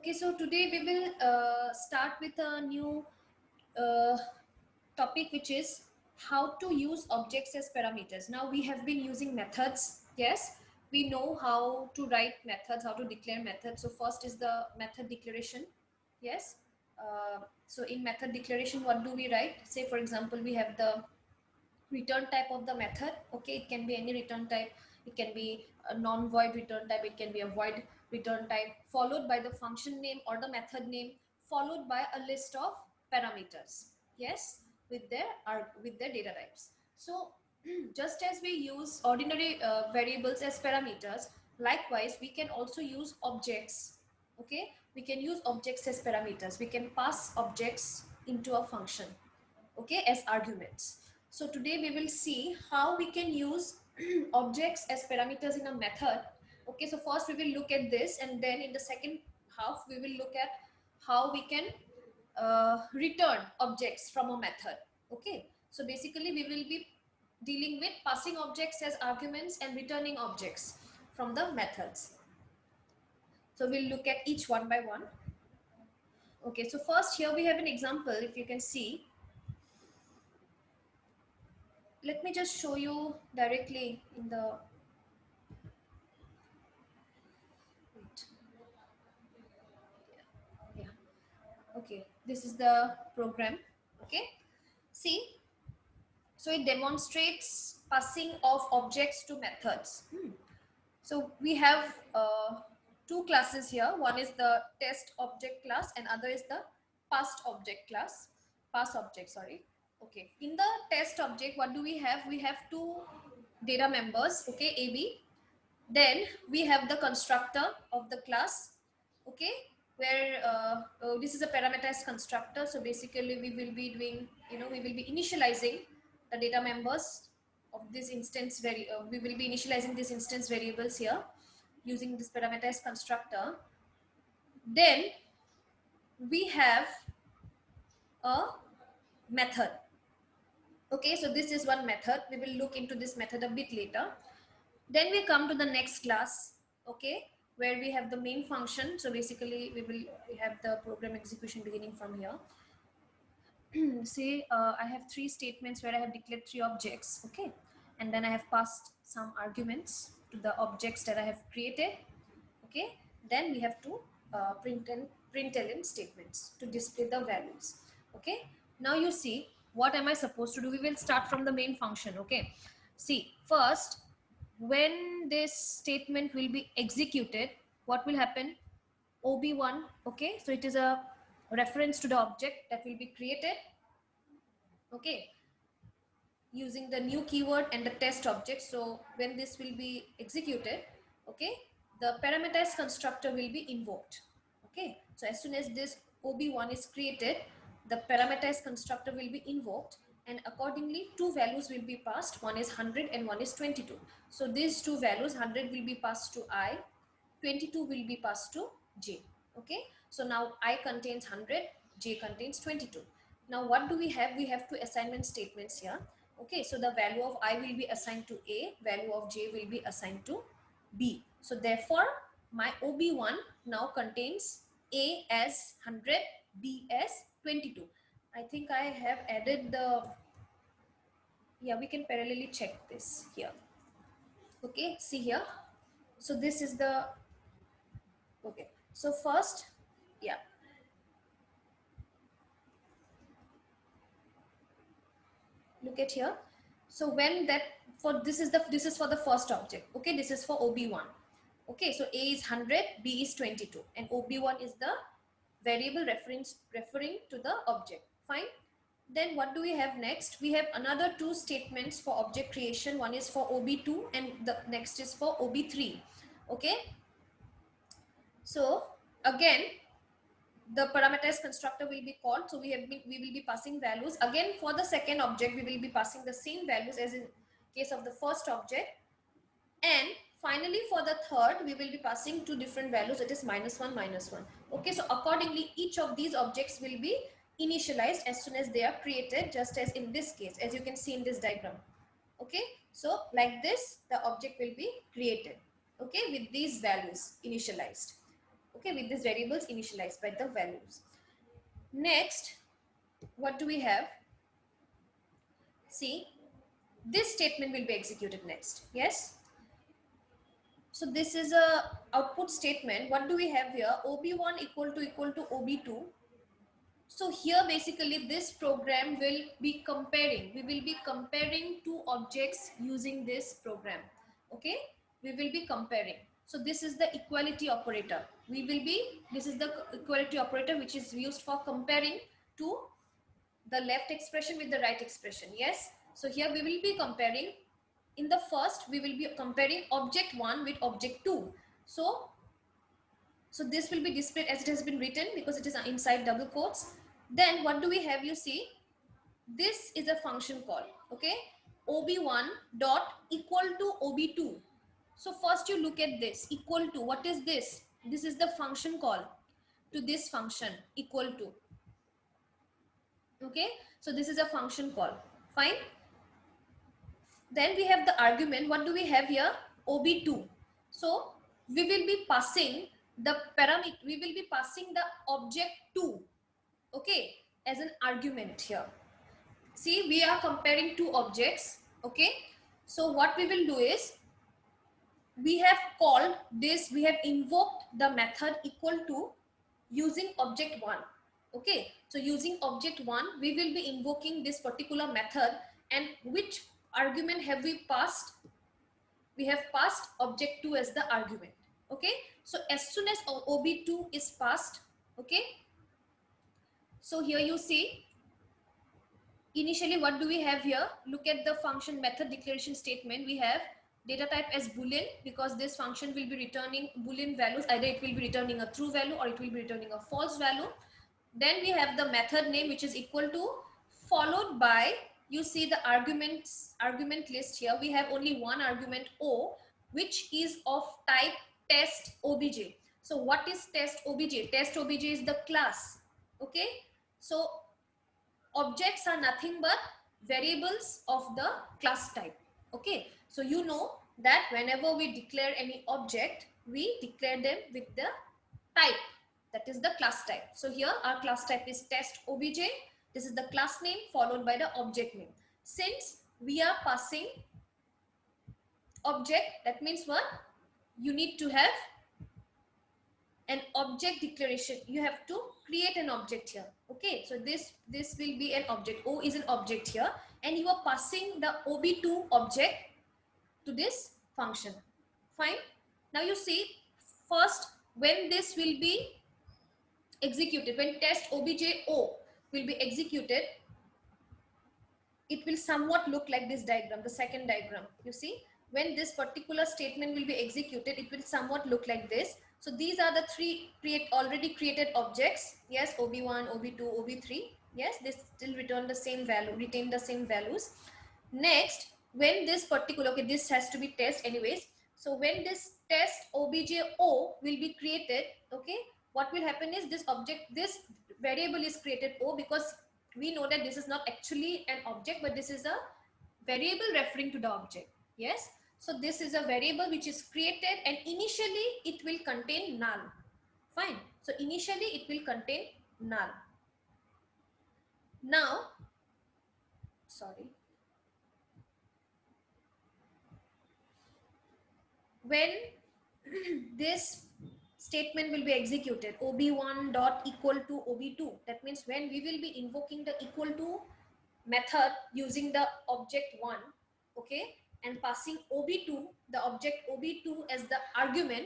Okay, so today we will start with a new uh, topic, which is how to use objects as parameters. Now we have been using methods. Yes, we know how to write methods, how to declare methods. So first is the method declaration. Yes. So in method declaration, what do we write? Say for example, we have the return type of the method. Okay, it can be any return type. It can be a non-void return type, it can be a void return type, followed by the function name or the method name, followed by a list of parameters. Yes, with their data types. So just as we use ordinary variables as parameters, likewise we can also use objects. Okay, we can use objects as parameters. We can pass objects into a function, okay, as arguments. So today we will see how we can use objects as parameters in a method. Okay, so first we will look at this, and then in the second half we will look at how we can return objects from a method. Okay, so basically we will be dealing with passing objects as arguments and returning objects from the methods. So we'll look at each one by one. Okay, so first here we have an example. If you can see, let me just show you directly in the wait, yeah, okay, this is the program. Okay, see, so it demonstrates passing of objects to methods. So we have two classes here. One is the test object class and other is the past object class, pass object, sorry. Okay, in the test object, what do we have? We have two data members, okay, AB. Then we have the constructor of the class, okay, where this is a parameterized constructor. So basically we will be doing, we will be initializing the data members of this instance. We will be initializing this instance variables here using this parameterized constructor. Then we have a method. Okay, so this is one method. We will look into this method a bit later. Then we come to the next class, okay, where we have the main function. So basically we have the program execution beginning from here. Say I have three statements where I have declared three objects, okay, and then I have passed some arguments to the objects that I have created. Okay, then we have to println statements to display the values. Okay, now you see, what am I supposed to do? We will start from the main function. Okay, see, first, when this statement will be executed, what will happen? OB1, okay, so it is a reference to the object that will be created, okay, using the new keyword and the test object. So when this will be executed, okay, the parameterized constructor will be invoked. Okay, so as soon as this OB1 is created, the parameterized constructor will be invoked, and accordingly two values will be passed. One is 100 and one is 22. So these two values, 100 will be passed to I, 22 will be passed to J. Okay, so now I contains 100, J contains 22. Now what do we have? We have two assignment statements here. Okay, so the value of I will be assigned to A, value of J will be assigned to B. So therefore my OB1 now contains A as 100, B as 22. I think I have added the, yeah, we can parallelly check this here. Okay, see here. So this is the, okay, so first, yeah, look at here. So when that, for this is for the first object. Okay, this is for OB1. Okay, so A is 100, B is 22, and OB1 is the variable referring to the object. Fine. Then what do we have next? We have another two statements for object creation. One is for OB2 and the next is for OB3. Okay, so again the parameterized constructor will be called. So we will be passing values. Again, for the second object we will be passing the same values as in case of the first object, and finally for the third we will be passing two different values. It is -1, -1. Okay, so accordingly each of these objects will be initialized as soon as they are created, just as in this case, as you can see in this diagram. Okay, so like this the object will be created, okay, with these values initialized. Okay, with these variables initialized by the values. Next, what do we have? See, this statement will be executed next. Yes. So this is a output statement. What do we have here? OB1 equal to OB2. So here basically this program will be comparing. We will be comparing two objects using this program. Okay, we will be comparing. So this is the equality operator. This is the equality operator which is used for comparing to the left expression with the right expression. Yes. So here we will be comparing. In the first, we will be comparing object 1 with object 2. So this will be displayed as it has been written because it is inside double quotes. Then what do we have? You see, this is a function call. Okay, ob1 dot equal to ob2. So first you look at this equal to. What is this? This is the function call to this function equal to. Okay, so this is a function call. Fine. Then we have the argument. What do we have here? ob2. So we will be passing the parameter. We will be passing the object 2. Okay, as an argument here. See, we are comparing two objects. Okay, so what we will do is we have called this. We have invoked the method equal to using object 1. Okay, so using object 1 we will be invoking this particular method. And which argument have we passed? We have passed object 2 as the argument. Okay, so as soon as ob2 is passed, okay, so here you see initially what do we have here? Look at the function method declaration statement. We have data type as boolean because this function will be returning boolean values. Either it will be returning a true value or it will be returning a false value. Then we have the method name which is equal to, followed by, you see the argument list here. We have only one argument O, which is of type test obj. So what is test obj? Test obj is the class. Okay, so objects are nothing but variables of the class type. Okay, so you know that whenever we declare any object, we declare them with the type, that is the class type. So here our class type is test obj. This is the class name followed by the object name. Since we are passing object, that means what? You need to have an object declaration. You have to create an object here. Okay, so this will be an object. O is an object here, and you are passing the ob2 object to this function. Fine. Now you see, first when this will be executed, when test obj O will be executed, it will somewhat look like this diagram, the second diagram. You see, when this particular statement will be executed, it will somewhat look like this. So these are the three already created objects. Yes, ob1, ob2, ob3. Yes, they still return the same value, retain the same values. Next, when this particular, okay, this has to be test anyways. So when this test obj O will be created, okay, what will happen is this variable is created O, because we know that this is not actually an object, but this is a variable referring to the object. Yes, so this is a variable which is created, and initially it will contain null. Fine, so initially it will contain null. Now, sorry, when this statement will be executed, ob1 dot equal to ob2, that means when we will be invoking the equal to method using the object 1, okay, and passing ob2, the object ob2 as the argument.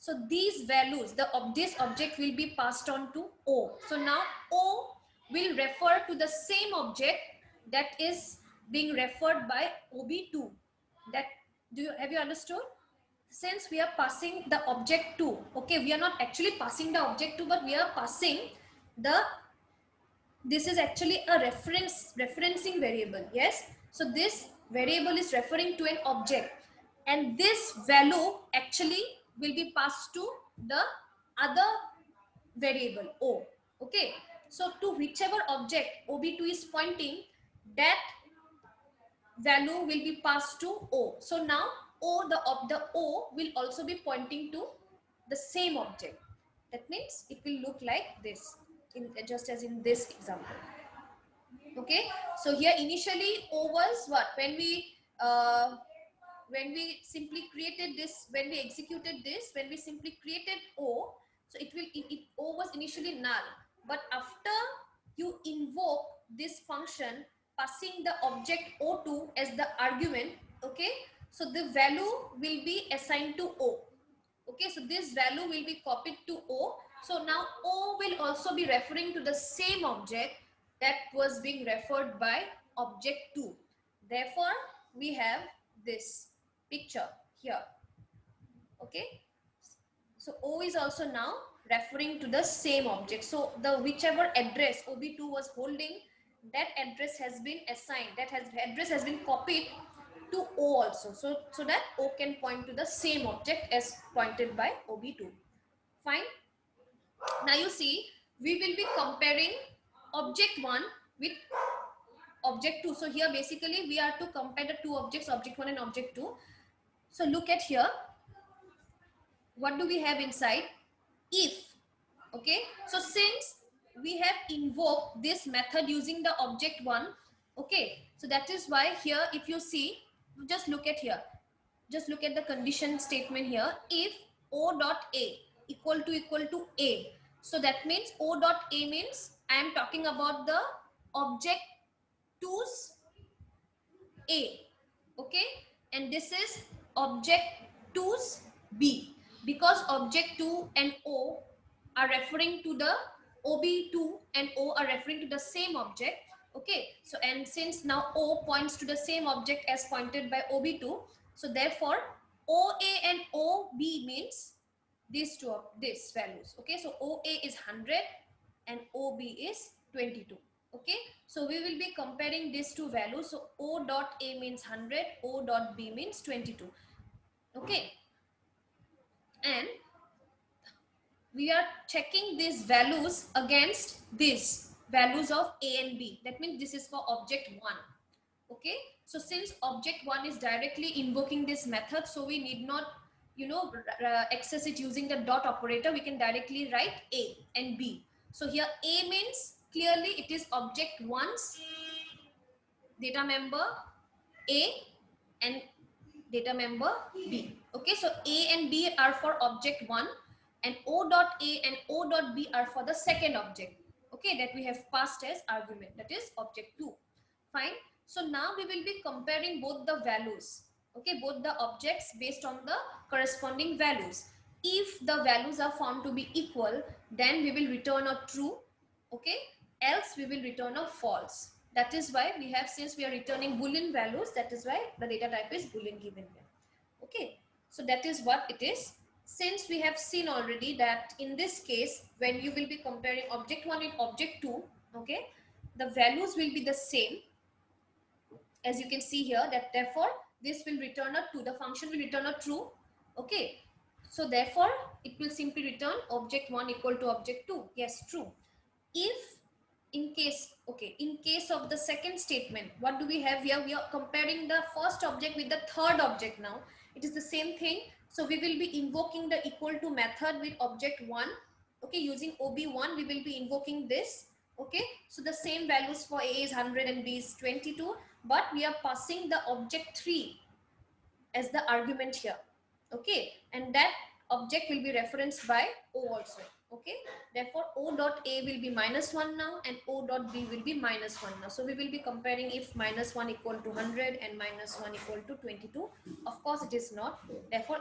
So these values, this object will be passed on to O. So now O will refer to the same object that is being referred by ob2. That have you understood? Since we are passing the object 2, okay, we are not actually passing the object 2, but we are passing this is actually a referencing variable. Yes, so this variable is referring to an object, and this value actually will be passed to the other variable O. Okay, so to whichever object ob2 is pointing, that value will be passed to O. So now the O will also be pointing to the same object. That means it will look like this, just as in this example. Okay, so here initially O was what? When we simply created this, when we executed this, when we simply created O, so O was initially null. But after you invoke this function passing the object O2 as the argument, okay, so the value will be assigned to O. Okay, so this value will be copied to O. So now O will also be referring to the same object that was being referred by object 2. Therefore, we have this picture here. Okay, so O is also now referring to the same object. So the whichever address OB2 was holding, that address has been assigned, address has been copied to O also, so that O can point to the same object as pointed by OB2. Fine. Now you see, we will be comparing object 1 with object 2. So here basically we are to compare the two objects, object 1 and object 2. So look at here, what do we have inside? If. Okay, so since we have invoked this method using the object 1, okay, so that is why here if you see, just look at here, just look at the condition statement here. If O dot A equal to A, so that means O dot A means I am talking about the object 2's A, okay, and this is object 2's B, because object 2 and O are referring to the OB2 and O are referring to the same object. Okay, so and since now O points to the same object as pointed by OB2, so therefore OA and OB means these these values. Okay, so OA is 100 and OB is 22. Okay, so we will be comparing these two values. So O dot A means 100, O dot B means 22. Okay, and we are checking these values against these values of A and B. That means this is for object 1. Okay, so since object 1 is directly invoking this method, so we need not, you know, access it using the dot operator. We can directly write A and B. So here A means clearly it is object 1's data member A and data member B. Okay, so A and B are for object 1 and O dot A and O dot B are for the second object, okay, that we have passed as argument, that is object 2. Fine. So now we will be comparing both the values, okay, both the objects based on the corresponding values. If the values are found to be equal, then we will return a true, okay, else we will return a false. That is why we have, since we are returning Boolean values, that is why the data type is Boolean given here. Okay, so that is what it is. Since we have seen already that in this case, when you will be comparing object 1 with object 2, okay, the values will be the same, as you can see here, that therefore this will return a 2, the function will return a true. Okay, so therefore it will simply return object 1 equal to object 2. Yes, true. If in case, okay, in case of the second statement, what do we have here? We are comparing the first object with the third object. Now it is the same thing, so we will be invoking the equal to method with object 1. Okay, using OB1 we will be invoking this. Okay, so the same values for A is 100 and B is 22, but we are passing the object 3 as the argument here. Okay, and that object will be referenced by O also. Okay, therefore O dot A will be -1 now and O dot B will be -1 now. So we will be comparing if -1 equal to 100 and -1 equal to 22. Of course it is not. Therefore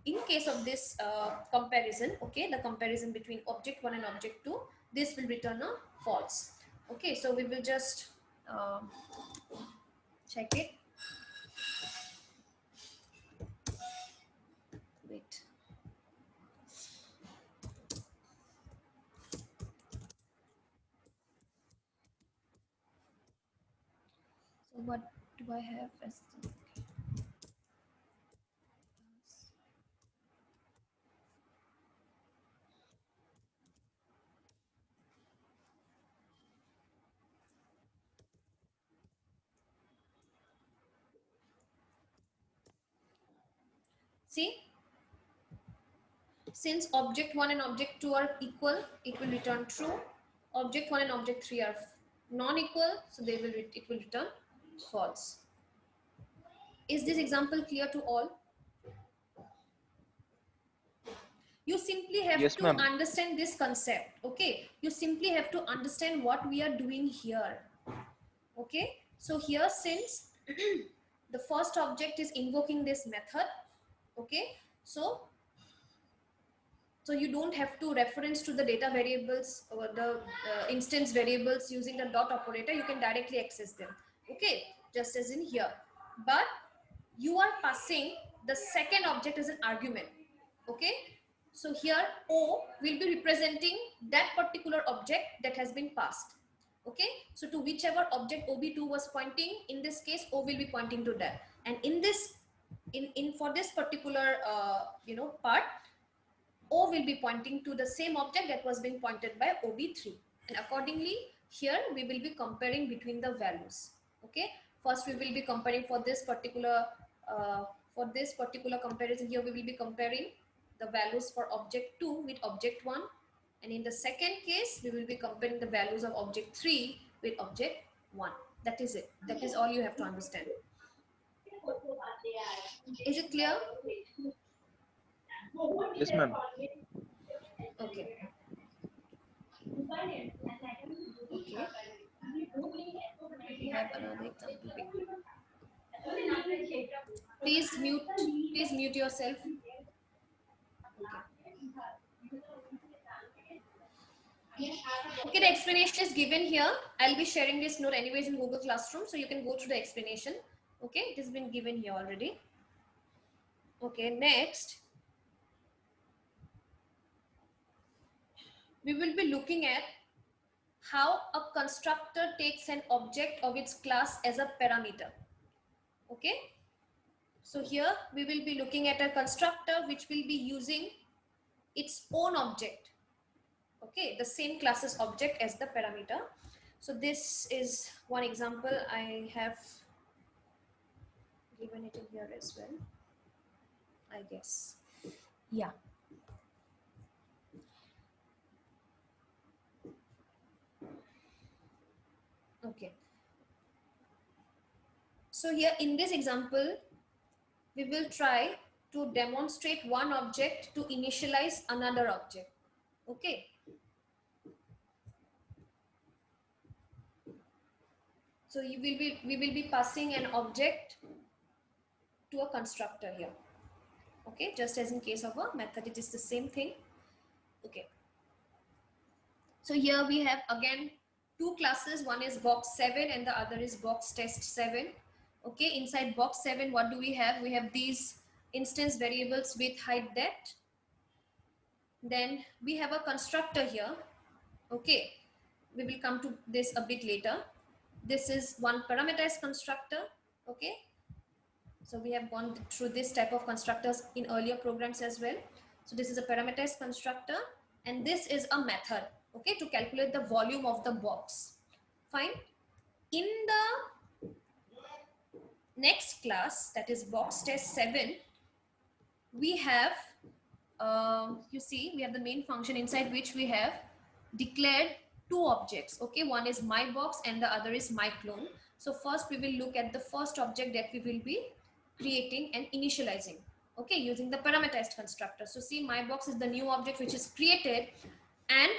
in case of this comparison, okay, the comparison between object 1 and object 2, this will return a false. Okay, so we will just check it. Wait. So what do I have as the, see, Since object 1 and object 2 are equal, it will return true. Object 1 and object 3 are non-equal, so it will return false. Is this example clear to all? You simply have Yes, to ma'am. understand this concept. Okay, you simply have to understand what we are doing here. Okay, so here, since the first object is invoking this method, okay, so you don't have to reference to the data variables or the instance variables using the dot operator. You can directly access them, okay, just as in here. But you are passing the second object as an argument, okay. So here O will be representing that particular object that has been passed, okay. So to whichever object OB2 was pointing, in this case O will be pointing to that, and in this for this particular part, O will be pointing to the same object that was being pointed by OB3, and accordingly here we will be comparing between the values, okay. First we will be comparing for this particular comparison. Here we will be comparing the values for object 2 with object 1, and in the second case we will be comparing the values of object 3 with object 1. That is it. That is all you have to understand. Is it clear? Yes, ma'am. Okay. Okay. We have another example. Please mute yourself. Okay, the explanation is given here. I'll be sharing this note anyways in Google Classroom, so you can go through the explanation. Okay, it has been given here already. Okay, next we will be looking at how a constructor takes an object of its class as a parameter. Okay, so here we will be looking at a constructor which will be using its own object, okay, the same class's object as the parameter. So this is one example. I have given it in here as well, I guess. Yeah. Okay. So here in this example, we will try to demonstrate one object to initialize another object. Okay. So we will be passing an object to a constructor here. Okay, just as in case of a method, it is the same thing. Okay. So here we have again two classes. One is box 7 and the other is box test 7. Okay, inside box 7, what do we have? We have these instance variables with height depth. Then we have a constructor here. Okay, we will come to this a bit later. This is one parameterized constructor. Okay, so we have gone through this type of constructors in earlier programs as well. So this is a parameterized constructor, and this is a method, okay, to calculate the volume of the box. Fine. In the next class, that is box test 7, we have you see, we have the main function inside which we have declared two objects. Okay, one is my box and the other is my clone. So first we will look at the first object that we will be creating and initializing, okay, using the parameterized constructor. So see, my box is the new object which is created, and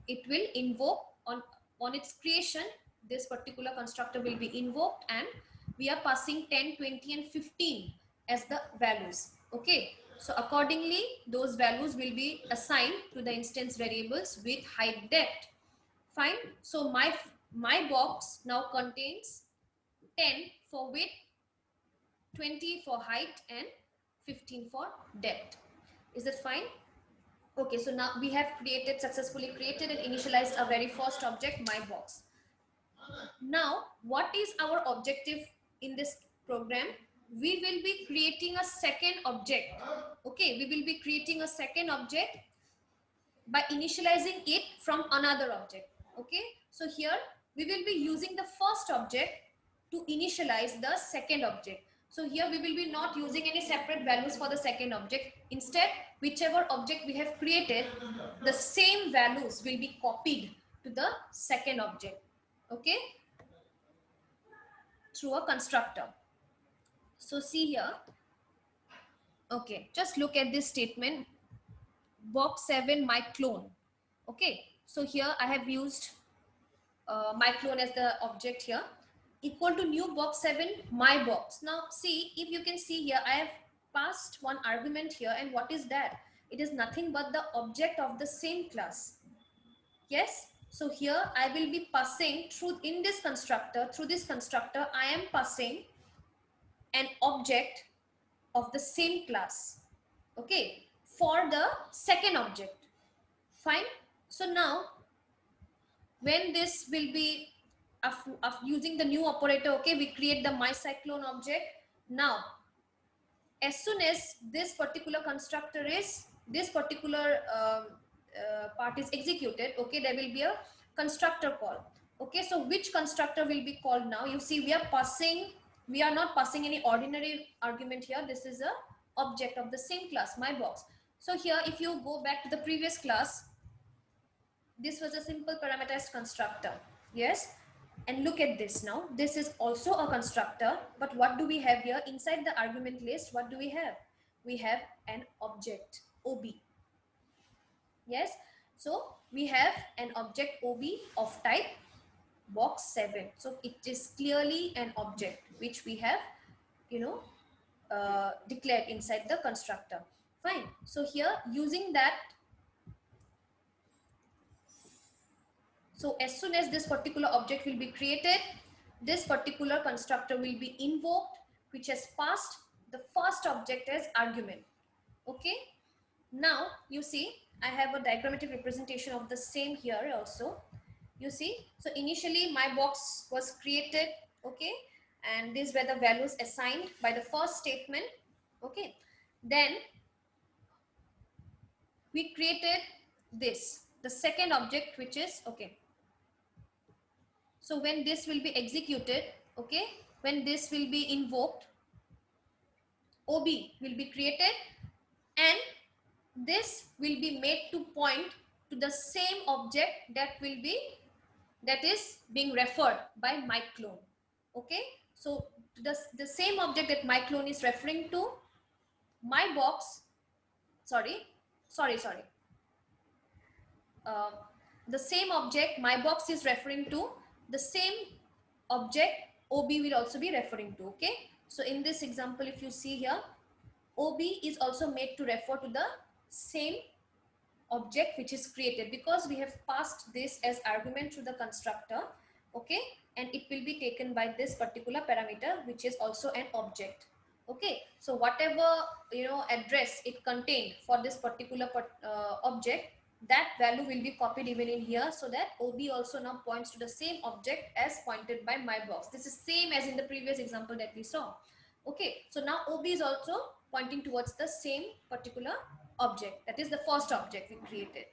it will invoke on its creation. This particular constructor will be invoked, and we are passing 10, 20 and 15 as the values. Okay, so accordingly those values will be assigned to the instance variables with height depth. Fine. So my box now contains 10 for width, 20 for height and 15 for depth. Is that fine? Okay, so now we have successfully created and initialized our very first object, my box. Now what is our objective in this program? We will be creating a second object. Okay, we will be creating a second object by initializing it from another object. Okay, so here we will be using the first object to initialize the second object. So here we will be not using any separate values for the second object. Instead, whichever object we have created, the same values will be copied to the second object, okay, through a constructor. So see here, okay, just look at this statement, box 7 my clone. Okay, so here I have used my clone as the object here, equal to new box 7 my box. Now see, if you can see here, I have passed one argument here, and what is that? It is nothing but the object of the same class. Yes, so here I will be passing through in this constructor, through this constructor I am passing an object of the same class, okay, for the second object. Fine. So now when this will be of using the new operator, okay, we create the mycyclone object. Now as soon as this particular constructor is, this particular part is executed, okay, there will be a constructor call. Okay, so which constructor will be called now? You see, we are not passing any ordinary argument here. This is a object of the same class, my box. So here, if you go back to the previous class, this was a simple parameterized constructor. Yes, and look at this now. This is also a constructor, but what do we have here? Inside the argument list, what do we have? We have an object, OB. Yes, so we have an object OB of type box 7. So it is clearly an object which we have, declared inside the constructor. Fine. So here, using that, so as soon as this particular object will be created, this particular constructor will be invoked, which has passed the first object as argument. Okay. Now you see, I have a diagrammatic representation of the same here also. You see, so initially my box was created, okay, and these were the values assigned by the first statement. Okay, then we created this, the second object, which is, okay, so when this will be executed, okay, when this will be invoked, OB will be created, and this will be made to point to the same object that is being referred by my clone. Okay, so the same object that my clone is referring to, my box, sorry, the same object my box is referring to, the same object OB will also be referring to. Okay, so in this example, if you see here, OB is also made to refer to the same object which is created, because we have passed this as argument to the constructor. Okay, and it will be taken by this particular parameter, which is also an object. Okay, so whatever address it contained for this particular object, that value will be copied even in here, so that OB also now points to the same object as pointed by my box. This is same as in the previous example that we saw. Okay, so now OB is also pointing towards the same particular object, that is the first object we created.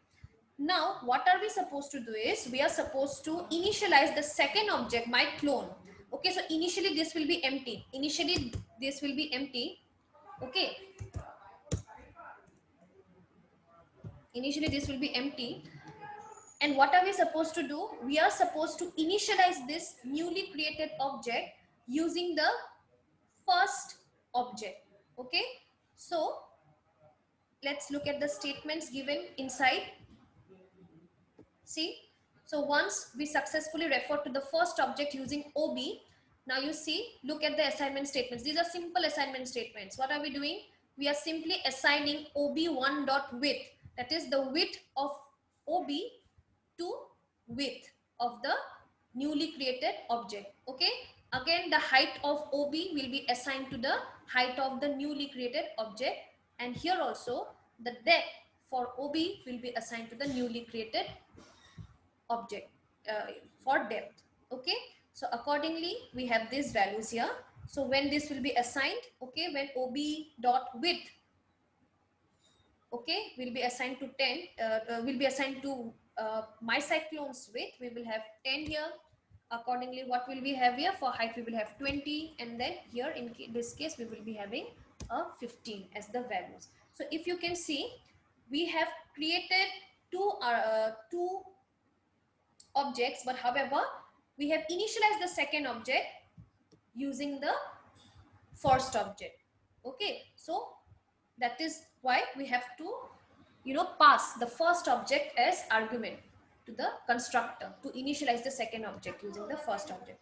Now what are we supposed to do is, we are supposed to initialize the second object, my clone. Okay, so initially this will be empty, okay, initially this will be empty. And what are we supposed to do? We are supposed to initialize this newly created object using the first object. Okay, so let's look at the statements given inside. See, so once we successfully refer to the first object using OB, now you see, look at the assignment statements. These are simple assignment statements. What are we doing? We are simply assigning OB1.width, that is the width of OB, to width of the newly created object. Okay, again the height of OB will be assigned to the height of the newly created object, and here also the depth for OB will be assigned to the newly created object for depth. Okay, so accordingly we have these values here. So when this will be assigned, okay, when OB dot width, okay, will be assigned to 10, will be assigned to mycyclone's width, we will have 10 here. Accordingly, what will we have here? For height we will have 20, and then here in this case we will be having a 15 as the values. So if you can see, we have created two objects, but however, we have initialized the second object using the first object. Okay, so that is why we have to, pass the first object as argument to the constructor to initialize the second object using the first object.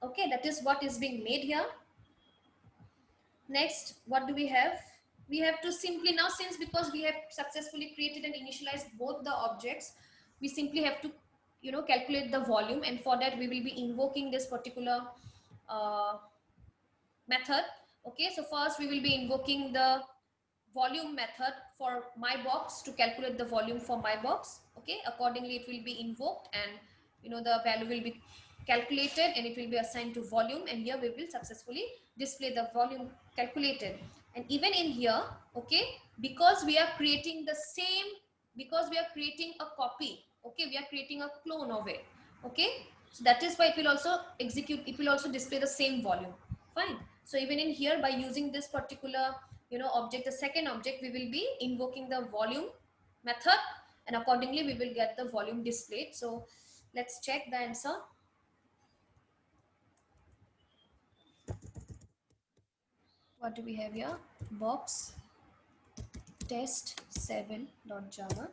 Okay, that is what is being made here. Next, what do we have? We have to simply now, since because we have successfully created and initialized both the objects, we simply have to, calculate the volume, and for that we will be invoking this particular uh, method. Okay, so first we will be invoking the volume method for my box to calculate the volume for my box. Okay, accordingly it will be invoked, and the value will be calculated and it will be assigned to volume, and here we will successfully display the volume calculated. And even in here, okay, because we are creating the same, because we are creating a copy, okay, we are creating a clone of it. Okay, so that is why it will also execute, it will also display the same volume. Fine. So even in here, by using this particular object, the second object, we will be invoking the volume method, and accordingly we will get the volume displayed. So let's check the answer. What do we have here? Box test7.java.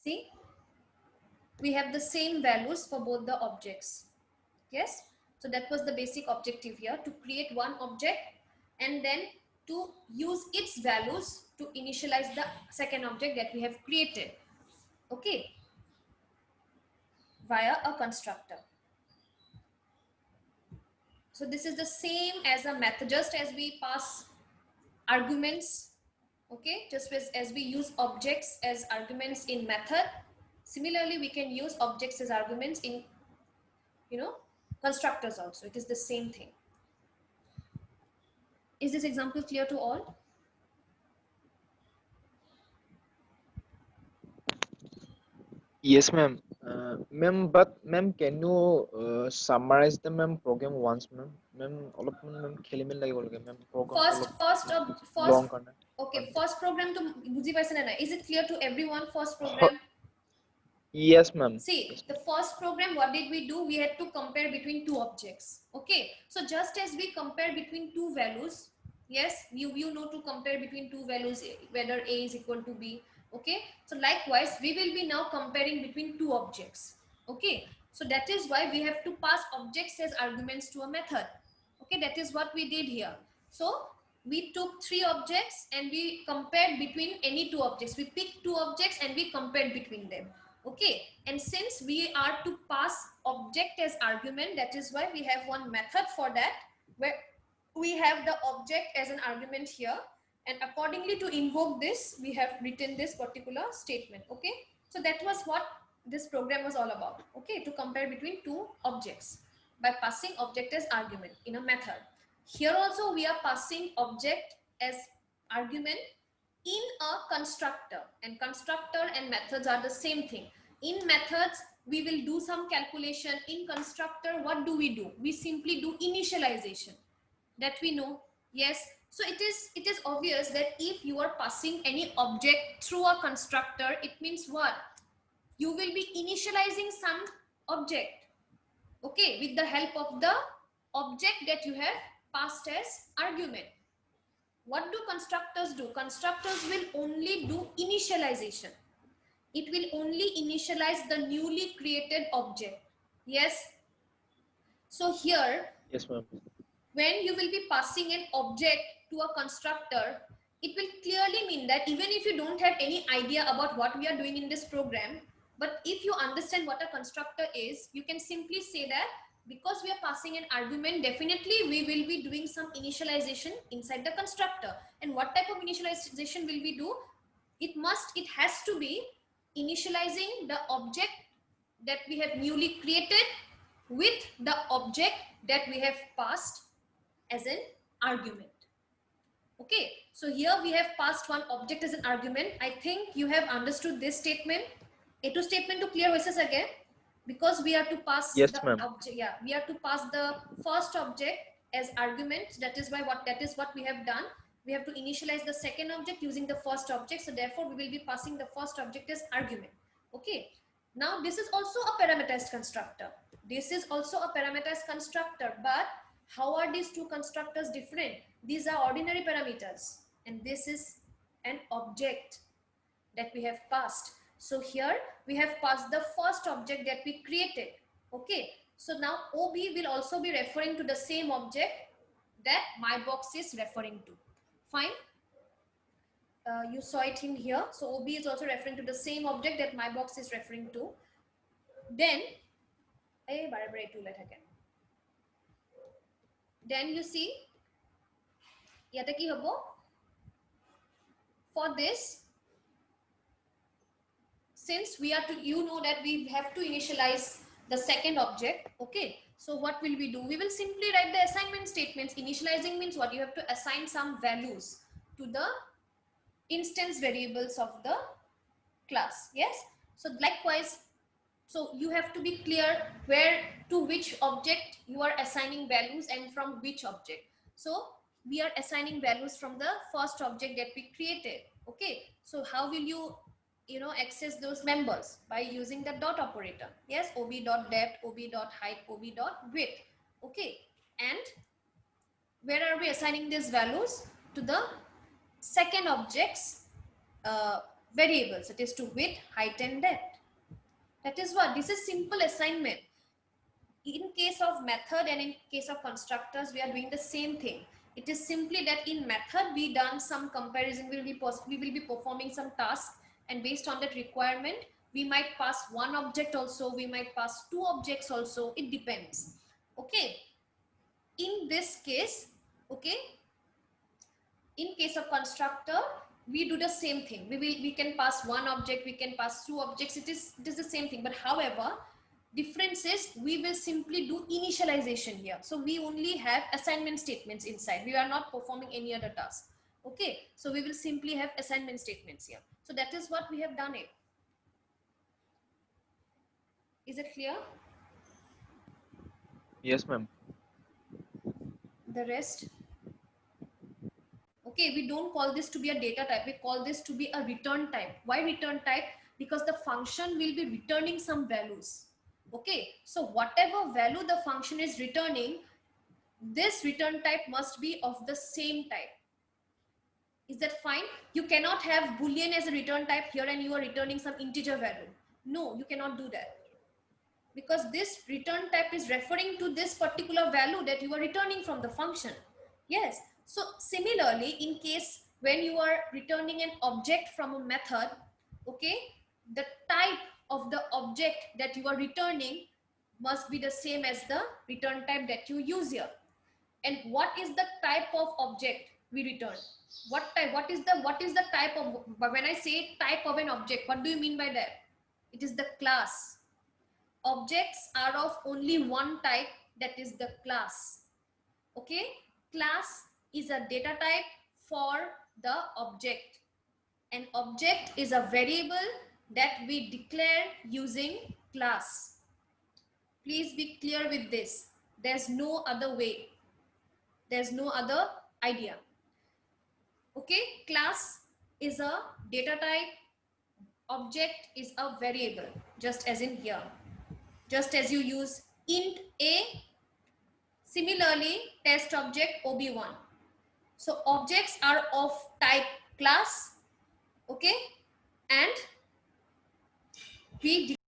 See, we have the same values for both the objects. Yes, so that was the basic objective here, to create one object and then to use its values to initialize the second object that we have created. Okay, via a constructor. So this is the same as a method, just as we pass arguments, okay, just as we use objects as arguments in method, similarly we can use objects as arguments in constructors also. It is the same thing. Is this example clear to all? Yes, ma'am. Ma'am, but ma'am, can you summarize the ma'am program once, ma'am? Ma'am, all of ma'am, খেলিমেলি লাগি গ'লগে ma'am program First long কাৰণে. okay, first program to বুজি পাইছে না? Is it clear to everyone? First program. Yes, ma'am. See, Yes, the first program, what did we do? We had to compare between two objects. Okay, so just as we compare between two values, yes, you know to compare between two values, whether a is equal to b. Okay, so likewise we will be now comparing between two objects. Okay, so that is why we have to pass objects as arguments to a method. Okay, that is what we did here. So we took three objects and we compared between any two objects. We picked two objects and we compared between them. Okay, and since we are to pass object as argument, that is why we have one method for that, where we have the object as an argument here, and accordingly to invoke this we have written this particular statement. Okay, so that was what this program was all about. Okay, to compare between two objects by passing object as argument in a method. Here also we are passing object as argument in a constructor, and constructor and methods are the same thing. In methods we will do some calculation. In constructor, what do? We simply do initialization, that we know. Yes, so it is obvious that if you are passing any object through a constructor, it means what? You will be initializing some object, okay, with the help of the object that you have passed as argument. What do constructors do? Constructors will only do initialization. It will only initialize the newly created object. Yes, so here, yes, ma'am. when you will be passing an object to a constructor, it will clearly mean that even if you don't have any idea about what we are doing in this program, but if you understand what a constructor is, you can simply say that because we are passing an argument, definitely we will be doing some initialization inside the constructor. And what type of initialization will we do? It has to be initializing the object that we have newly created with the object that we have passed as an argument. Okay, so here we have passed one object as an argument. I think you have understood this statement. A2 statement to clear hoise again. because we are to pass Yes, the ma'am. object. Yeah, we are to pass the first object as argument. That is what we have done. We have to initialize the second object using the first object, so therefore we will be passing the first object as argument. Okay, now this is also a parameterized constructor. This is also a parameterized constructor, but how are these two constructors different? These are ordinary parameters and this is an object that we have passed. So here we have passed the first object that we created. Okay, so now OB will also be referring to the same object that my box is referring to. Fine. You saw it in here. So OB is also referring to the same object that my box is referring to. Then you see yata ki hobo. For this, since we are to, you know that we have to initialize the second object. Okay, so what will we do? We will simply write the assignment statements. Initializing means what? You have to assign some values to the instance variables of the class. Yes, so likewise, so you have to be clear where to which object you are assigning values and from which object. So we are assigning values from the first object that we created. Okay, so how will you know access those members? By using the dot operator. Yes, ob.depth, ob.height, ob.width. Okay, and where are we assigning these values? To the second object's variables. It is to width, height and depth. That is what, this is simple assignment. In case of method and in case of constructors, we are doing the same thing. It is simply that in method we done some comparison, we will be performing some tasks, and based on that requirement we might pass one object also, we might pass two objects also, it depends. Okay, in this case, okay, in case of constructor we do the same thing. We can pass one object, we can pass two objects, it is the same thing, but however difference is we will simply do initialization here. So we only have assignment statements inside, we are not performing any other task. Okay, so we will simply have assignment statements here. So that is what we have done it. Is it clear? Yes, ma'am. The rest, okay, we don't call this to be a data type, we call this to be a return type. Why return type? Because the function will be returning some values. Okay, so whatever value the function is returning, this return type must be of the same type. Is that fine? You cannot have boolean as a return type here and you are returning some integer value. No, you cannot do that, because this return type is referring to this particular value that you are returning from the function. Yes, so similarly in case when you are returning an object from a method, okay, the type of the object that you are returning must be the same as the return type that you use here. And what is the type of object we return? What type? What is the type of? But when I say type of an object, what do you mean by that? It is the class. Objects are of only one type, that is the class. Okay, class is a data type for the object. An object is a variable that we declare using class. Please be clear with this. There's no other way. There's no other idea. Okay, class is a data type, object is a variable, just as in here. Just as you use int a, similarly test object ob1. So objects are of type class, okay, and we